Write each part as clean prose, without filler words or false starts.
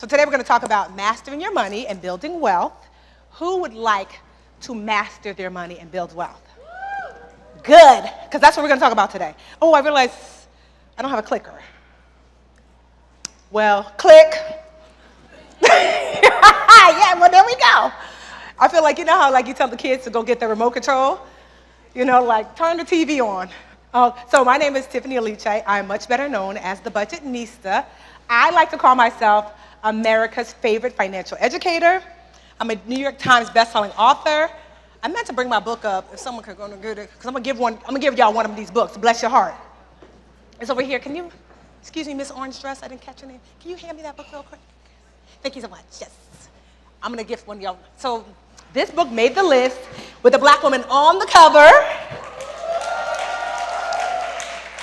So today we're going to talk about mastering your money and building wealth. Who would like to master their money and build wealth? Good, because that's what we're going to talk about today. Oh, I realized I don't have a clicker. Well, click. Yeah, well, there we go. I feel like, you know how like you tell the kids to go get the remote control? You know, like turn the TV on. So my name is Tiffany Aliche. I'm much better known as the Budgetnista. I like to call myself America's favorite financial educator. I'm a New York Times bestselling author. I meant to bring my book up if someone could go and get it, because I'm gonna give y'all one of these books. Bless your heart. It's over here. Can you, excuse me, Miss Orange Dress? I didn't catch your name. Can you hand me that book real quick? Thank you so much. Yes. I'm gonna gift one of y'all. So this book made the list with a black woman on the cover.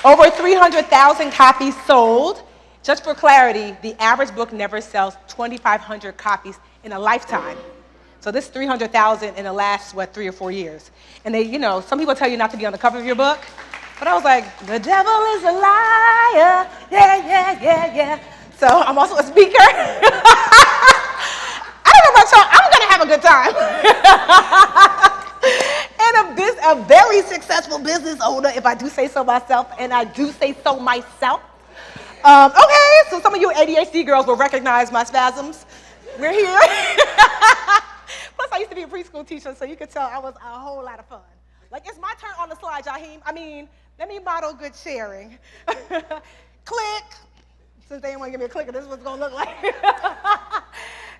Over 300,000 copies sold. Just for clarity, the average book never sells 2,500 copies in a lifetime. So this 300,000 in the last, 3 or 4 years. And they, you know, some people tell you not to be on the cover of your book, but I was like, the devil is a liar, yeah. So I'm also a speaker. I don't know about y'all, I'm gonna have a good time. And a very successful business owner, if I do say so myself, and I do say so myself. Okay, so some of you ADHD girls will recognize my spasms. We're here. Plus, I used to be a preschool teacher, so you could tell I was a whole lot of fun. Like, it's my turn on the slide, Jaheem. I mean, let me model good sharing. Click. Since they didn't want to give me a clicker, this is what it's going to look like.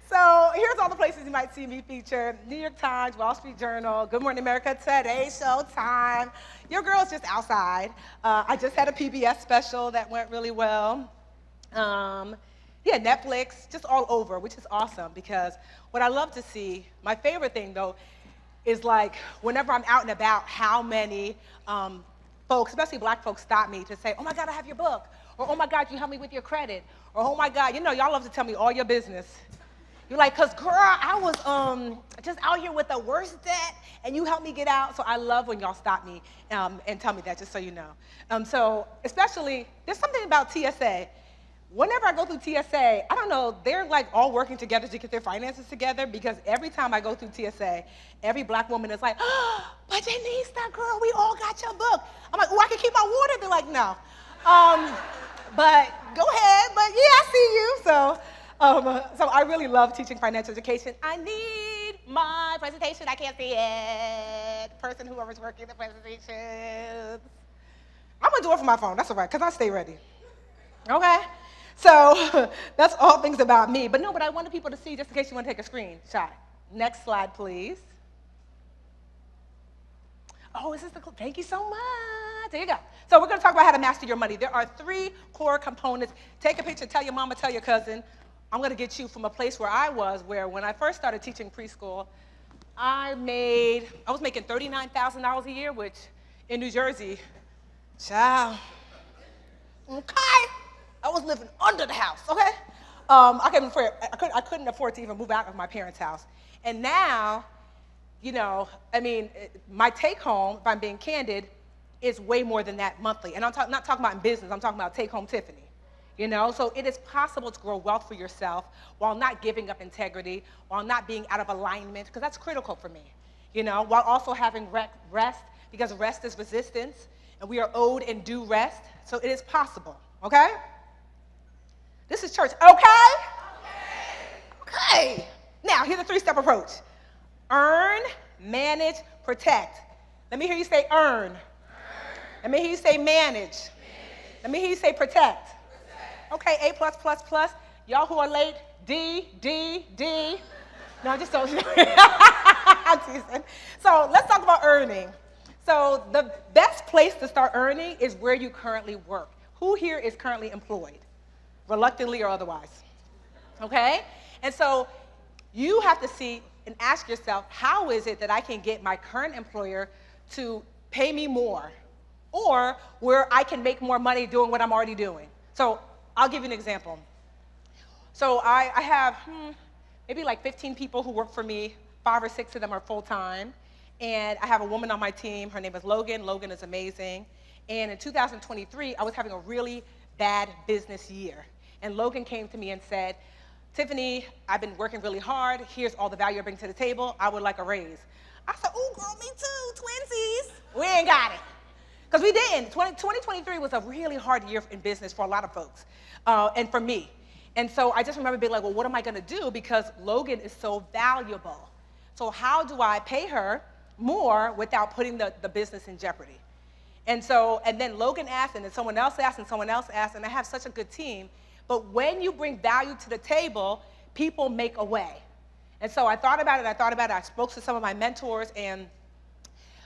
So here's all the places you might see me featured. New York Times, Wall Street Journal, Good Morning America, Today Show, Time. Your girl's just outside. I just had a PBS special that went really well. Yeah, Netflix, just all over, which is awesome because what I love to see, my favorite thing though, is like whenever I'm out and about, how many folks, especially black folks, stop me to say, oh my God, I have your book. Or oh my God, you helped me with your credit. Or oh my God, you know, y'all love to tell me all your business. You're like, cause girl, I was just out here with the worst debt and you helped me get out. So I love when y'all stop me and tell me that, just so you know. So especially, there's something about TSA. Whenever I go through TSA, I don't know, they're like all working together to get their finances together because every time I go through TSA, every black woman is like, oh, Budgetnista, girl, we all got your book. I'm like, oh, I can keep my water. They're like, no. But go ahead, but yeah, I see you. So I really love teaching financial education. I need my presentation. I can't see it. Person, whoever's working the presentation. I'm gonna do it from my phone. That's all right, because I stay ready. Okay? So that's all things about me. But no, but I wanted people to see just in case you want to take a screenshot. Next slide, please. Oh, is this the, thank you so much. There you go. So we're going to talk about how to master your money. There are 3 core components. Take a picture, tell your mama, tell your cousin. I'm going to get you from a place where I was, where when I first started teaching preschool, I was making $39,000 a year, which in New Jersey, child, okay, I was living under the house, okay? I couldn't afford to even move out of my parents' house. And now, you know, I mean, my take home, if I'm being candid, is way more than that monthly. And I'm not talking about in business, I'm talking about take home Tiffany. You know, so it is possible to grow wealth for yourself while not giving up integrity, while not being out of alignment, because that's critical for me. You know, while also having rest, because rest is resistance, and we are owed and due rest, so it is possible, okay? This is church, okay? Okay. Now, here's the 3-step approach. Earn, manage, protect. Let me hear you say earn. Let me hear you say manage. Let me hear you say protect. Okay, A+++. Y'all who are late, D. No, just don't. I'm teasing. So let's talk about earning. So the best place to start earning is where you currently work. Who here is currently employed? Reluctantly or otherwise. Okay? And so you have to see and ask yourself, how is it that I can get my current employer to pay me more? Or where I can make more money doing what I'm already doing. So I'll give you an example. So I have maybe like 15 people who work for me. 5 or 6 of them are full-time. And I have a woman on my team. Her name is Logan. Logan is amazing. And in 2023, I was having a really bad business year. And Logan came to me and said, Tiffany, I've been working really hard. Here's all the value I bring to the table. I would like a raise. I said, ooh, girl, me too, twinsies. We ain't got it. Because we didn't. 2023 was a really hard year in business for a lot of folks, and for me. And so I just remember being like, well, what am I going to do? Because Logan is so valuable. So how do I pay her more without putting the business in jeopardy? And then Logan asked, and then someone else asked, and someone else asked, and I have such a good team. But when you bring value to the table, people make a way. And so I thought about it, I spoke to some of my mentors, and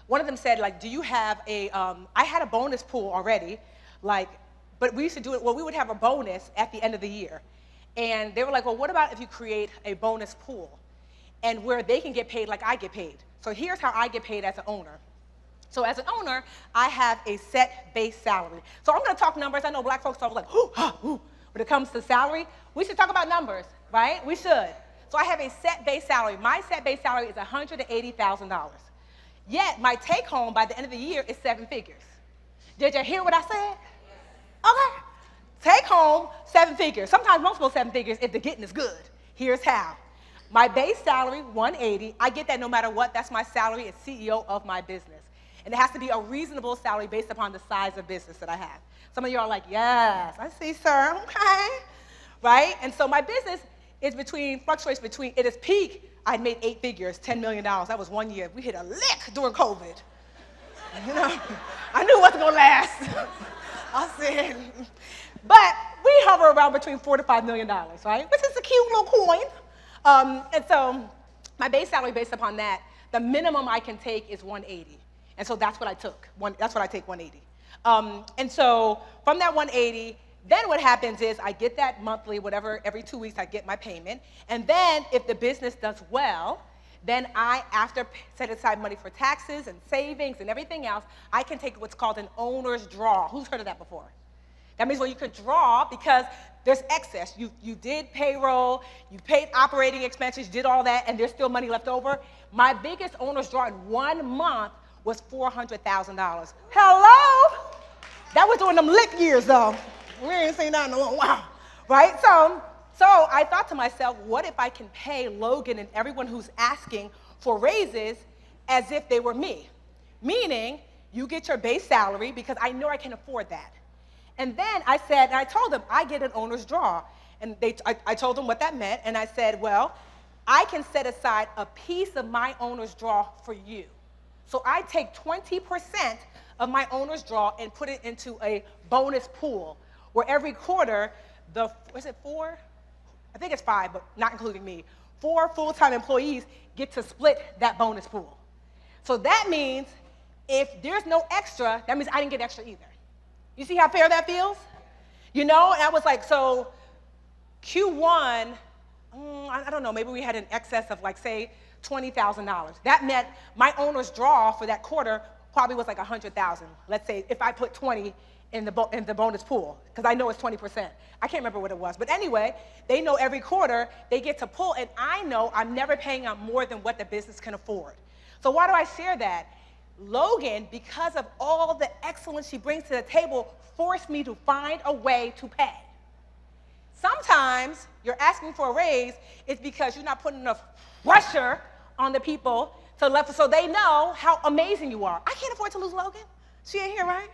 one of them said, like, do you have I had a bonus pool already, but we used to do it, well, we would have a bonus at the end of the year. And they were like, well, what about if you create a bonus pool and where they can get paid like I get paid? So here's how I get paid as an owner. So as an owner, I have a set base salary. So I'm gonna talk numbers. I know black folks talk like, ooh, ah, ooh. When it comes to salary, we should talk about numbers, right? We should. So I have a set base salary. My set base salary is $180,000. Yet my take home by the end of the year is 7 figures. Did you hear what I said? Okay. Take home 7 figures. Sometimes multiple 7 figures if the getting is good. Here's how. My base salary, 180. I get that no matter what. That's my salary as CEO of my business. And it has to be a reasonable salary based upon the size of business that I have. Some of you are like, yes, I see, sir, okay. Right? And so my business is fluctuates between, it is peak, I made 8 figures, $10 million. That was 1 year. We hit a lick during COVID. You know, I knew it wasn't gonna last. I said, but we hover around between $4 to $5 million, right? Which is a cute little coin. And so my base salary based upon that, the minimum I can take is 180. And so that's what I took. That's what I take, 180. And so from that 180, then what happens is I get that monthly, whatever, every 2 weeks I get my payment. And then if the business does well, then I, after set aside money for taxes and savings and everything else, I can take what's called an owner's draw. Who's heard of that before? That means, well, you could draw because there's excess. You did payroll, you paid operating expenses, you did all that, and there's still money left over. My biggest owner's draw in 1 month was $400,000. Hello? That was during them lit years, though. We ain't seen that in a long while, right? So I thought to myself, what if I can pay Logan and everyone who's asking for raises as if they were me? Meaning, you get your base salary because I know I can afford that. And then I said, and I told them, I get an owner's draw. And I told them what that meant, and I said, well, I can set aside a piece of my owner's draw for you. So I take 20% of my owner's draw and put it into a bonus pool, where every quarter, was it 4? I think it's 5, but not including me. 4 full-time employees get to split that bonus pool. So that means if there's no extra, that means I didn't get extra either. You see how fair that feels? You know, and I was like, so Q1, I don't know, maybe we had an excess of like, say, $20,000. That meant my owner's draw for that quarter probably was like 100,000. Let's say if I put 20 in the bonus pool, because I know it's 20%. I can't remember what it was. But anyway, they know every quarter they get to pull, and I know I'm never paying out more than what the business can afford. So why do I share that? Logan, because of all the excellence she brings to the table, forced me to find a way to pay. Sometimes you're asking for a raise, it's because you're not putting enough pressure on the people so they know how amazing you are. I can't afford to lose Logan. She ain't here, right?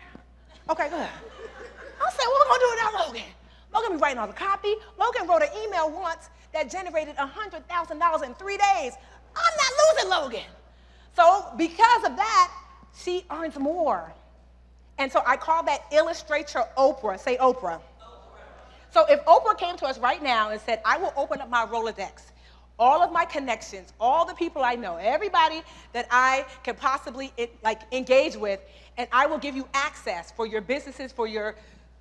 Okay, good. I said, what are we gonna do without Logan? Logan be writing all the copy. Logan wrote an email once that generated $100,000 in 3 days. I'm not losing Logan. So because of that, she earns more. And so I call that illustrator Oprah. Say Oprah. So if Oprah came to us right now and said, I will open up my Rolodex, all of my connections, all the people I know, everybody that I can possibly engage with, and I will give you access for your businesses, for your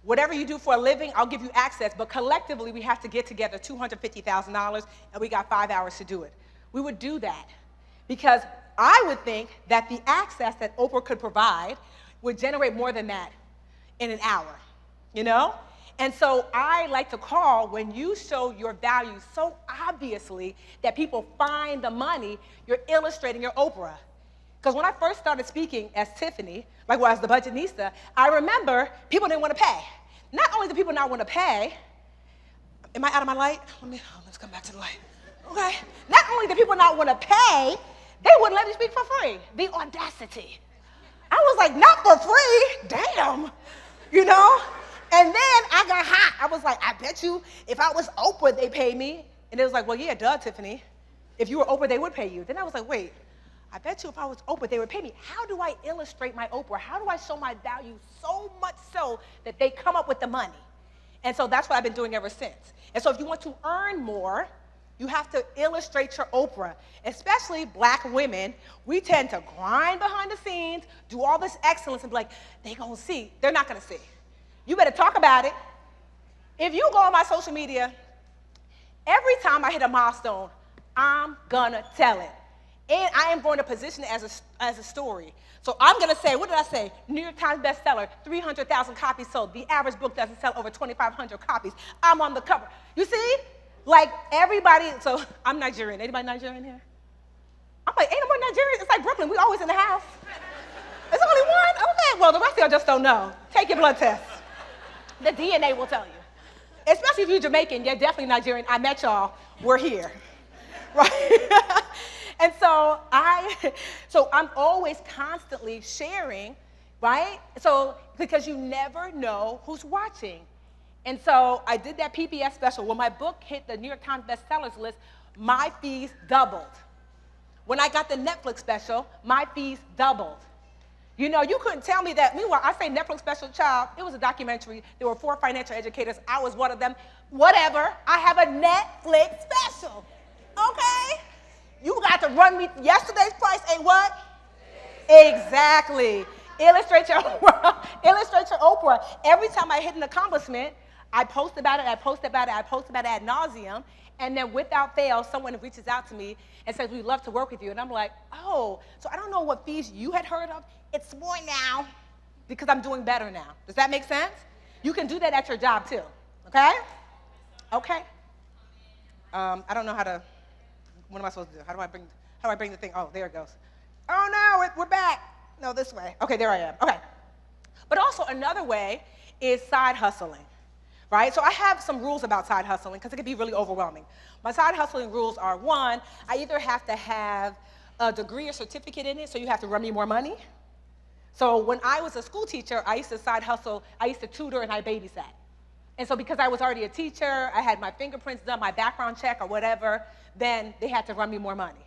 whatever you do for a living, I'll give you access. But collectively, we have to get together $250,000, and we got 5 hours to do it. We would do that because I would think that the access that Oprah could provide would generate more than that in an hour, you know? And so I like to call when you show your value so obviously that people find the money, you're illustrating your Oprah. Because when I first started speaking as Tiffany, as the Budgetnista, I remember people didn't want to pay. Not only do people not want to pay, Am I out of my light? Let's come back to the light. Okay. Not only do people not want to pay, they wouldn't let me speak for free. The audacity. I was like, not for free? Damn. You know? And then I got hot. I was like, I bet you if I was Oprah, they pay me. And it was like, well, yeah, duh, Tiffany. If you were Oprah, they would pay you. Then I was like, wait, I bet you if I was Oprah, they would pay me. How do I illustrate my Oprah? How do I show my value so much so that they come up with the money? And so that's what I've been doing ever since. And so if you want to earn more, you have to illustrate your Oprah. Especially black women, we tend to grind behind the scenes, do all this excellence, and be like, they gonna see. They're not gonna see. You better talk about it. If you go on my social media, every time I hit a milestone, I'm gonna tell it. And I am going to position it as a story. So I'm gonna say, what did I say? New York Times bestseller, 300,000 copies sold. The average book doesn't sell over 2,500 copies. I'm on the cover. You see? Like everybody, so I'm Nigerian. Anybody Nigerian here? I'm like, ain't no more Nigerians. It's like Brooklyn, we always in the house. There's only one? Okay, well, the rest of y'all just don't know. Take your blood test. The DNA will tell you. Especially if you're Jamaican, you're definitely Nigerian. I met y'all, we're here, right? And so I'm always constantly sharing, right? So, because you never know who's watching. And so I did that PBS special. When my book hit the New York Times bestsellers list, my fees doubled. When I got the Netflix special, my fees doubled. You know, you couldn't tell me that. Meanwhile, I say Netflix special, child, it was a documentary. There were 4 financial educators. I was one of them. Whatever. I have a Netflix special. Okay? You got to run me. Yesterday's price ain't what? Exactly. Illustrate your Oprah. Every time I hit an accomplishment, I post about it, I post about it, I post about it ad nauseum, and then without fail, someone reaches out to me and says, we'd love to work with you. And I'm like, oh, so I don't know what fees you had heard of. It's more now because I'm doing better now. Does that make sense? You can do that at your job too, okay? Okay. I don't know how to, what am I supposed to do? How do I bring the thing? Oh, there it goes. Oh no, we're back. No, this way. Okay, there I am. Okay. But also another way is side hustling. Right? So I have some rules about side hustling because it can be really overwhelming. My side hustling rules are, 1, I either have to have a degree or certificate in it, so you have to run me more money. So when I was a school teacher, I used to side hustle, I used to tutor and I babysat. And so because I was already a teacher, I had my fingerprints done, my background check or whatever, then they had to run me more money.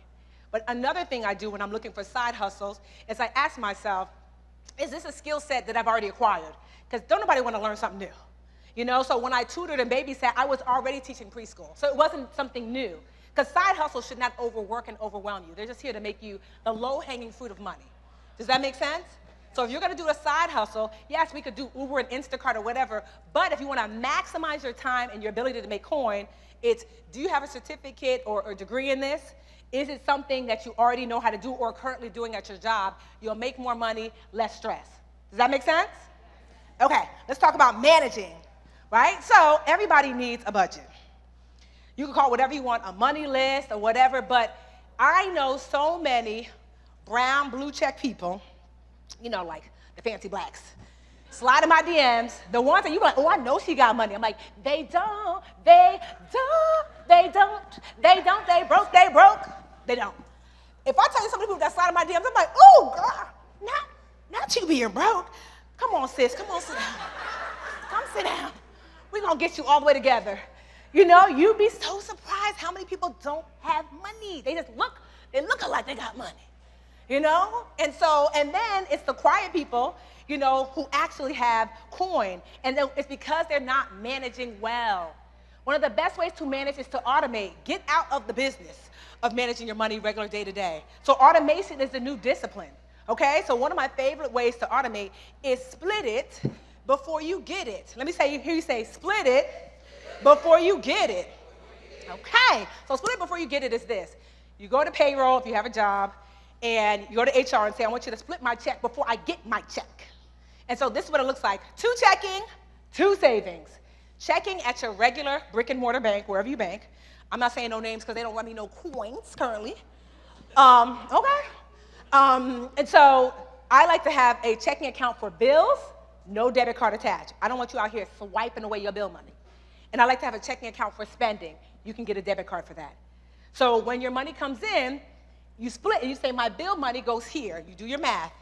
But another thing I do when I'm looking for side hustles is I ask myself, is this a skill set that I've already acquired? Because don't nobody want to learn something new. You know, so when I tutored and babysat, I was already teaching preschool. So it wasn't something new. Because side hustles should not overwork and overwhelm you. They're just here to make you the low-hanging fruit of money. Does that make sense? So if you're going to do a side hustle, yes, we could do Uber and Instacart or whatever, but if you want to maximize your time and your ability to make coin, it's, do you have a certificate or a degree in this? Is it something that you already know how to do or currently doing at your job? You'll make more money, less stress. Does that make sense? Okay, let's talk about managing. Right? So everybody needs a budget. You can call it whatever you want, a money list or whatever, but I know so many brown, blue check people, you know, like the fancy blacks, slide in my DMs, the ones that you like, oh, I know she got money. I'm like, they don't, they broke, they don't. If I tell you some people that slide in my DMs, I'm like, oh, girl, not you being broke. Come on, sis, come on, sit down. Come sit down. We're going to get you all the way together. You know, you'd be so surprised how many people don't have money. They look like they got money, you know? And then it's the quiet people, you know, who actually have coin. And then it's because they're not managing well. One of the best ways to manage is to automate. Get out of the business of managing your money regular day to day. So automation is the new discipline, okay? So one of my favorite ways to automate is split it before you get it. Let me hear you say, split it before you get it. Okay, so split it before you get it is this. You go to payroll if you have a job, and you go to HR and say, I want you to split my check before I get my check. And so this is what it looks like. 2 checking, 2 savings. Checking at your regular brick and mortar bank, wherever you bank. I'm not saying no names because they don't run me no coins currently. Okay. And so I like to have a checking account for bills, no debit card attached. I don't want you out here swiping away your bill money. And I like to have a checking account for spending. You can get a debit card for that. So when your money comes in, you split and you say, my bill money goes here. You do your math.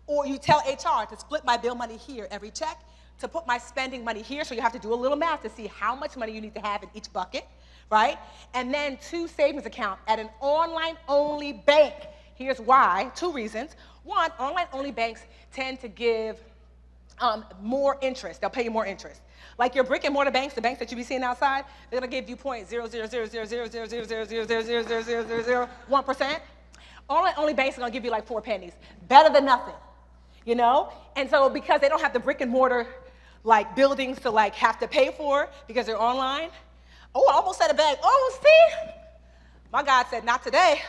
Or you tell HR to split my bill money here every check, to put my spending money here, so you have to do a little math to see how much money you need to have in each bucket, right? And then 2 savings accounts at an online-only bank. Here's why, 2 reasons. 1, online-only banks tend to give more interest. They'll pay you more interest. Like your brick and mortar banks, the banks that you be seeing outside, they're gonna give you 0.000000000000001%. Online-only banks are gonna give you like 4 pennies. Better than nothing, you know? And so because they don't have the brick and mortar like buildings to like have to pay for because they're online. Oh, I almost said a bank. Oh, see? My God said, not today.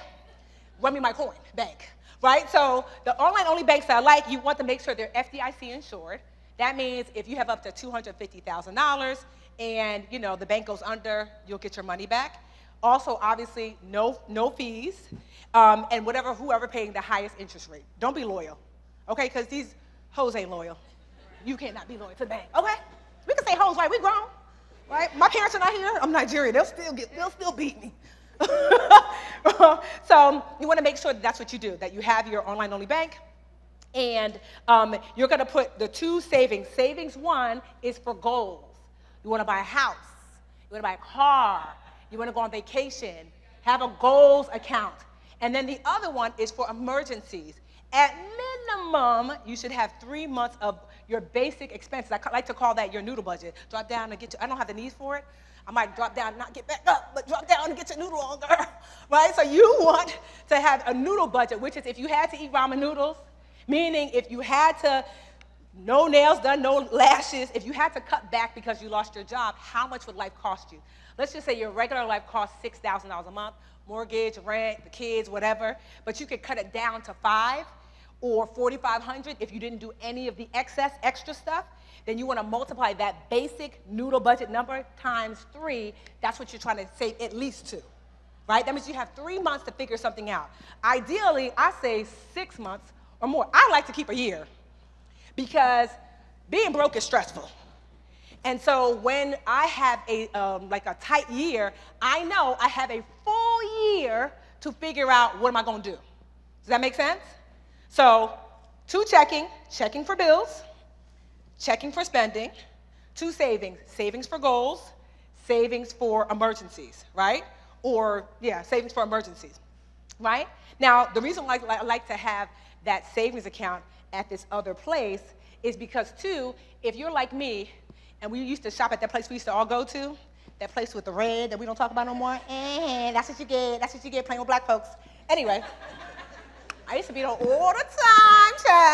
Run me my coin, bank, right? So the online-only banks that I like, you want to make sure they're FDIC insured. That means if you have up to $250,000 and you know the bank goes under, you'll get your money back. Also, obviously, no fees, and whoever paying the highest interest rate. Don't be loyal, okay? Because these hoes ain't loyal. You cannot be loyal to the bank, okay? We can say hoes, right? We grown, right? My parents are not here. I'm Nigerian. They'll still beat me. So you want to make sure that that's what you do, that you have your online-only bank, and you're going to put the 2 savings. Savings 1 is for goals. You want to buy a house. You want to buy a car. You want to go on vacation. Have a goals account. And then the other one is for emergencies. At minimum, you should have 3 months of your basic expenses. I like to call that your noodle budget. Drop down and get your, I don't have the knees for it. I might drop down and not get back up, but drop down and get your noodle on, girl. Right? So you want to have a noodle budget, which is if you had to eat ramen noodles, meaning if you had to, no nails done, no lashes, if you had to cut back because you lost your job, how much would life cost you? Let's just say your regular life costs $6,000 a month, mortgage, rent, the kids, whatever, but you could cut it down to 5 or $4,500 if you didn't do any of the extra stuff. Then you want to multiply that basic noodle budget number times 3. That's what you're trying to save at least 2, right? That means you have 3 months to figure something out. Ideally, I say 6 months or more. I like to keep a year because being broke is stressful. And so when I have like a tight year, I know I have a full year to figure out what am I going to do. Does that make sense? So 2 checking for bills, checking for spending, 2 savings for goals, savings for emergencies, right? Or, yeah, savings for emergencies, right? Now, the reason why I like to have that savings account at this other place is because, 2, if you're like me, and we used to shop at that place we used to all go to, that place with the red that we don't talk about no more, that's what you get playing with black folks. Anyway, I used to be there all the time, child.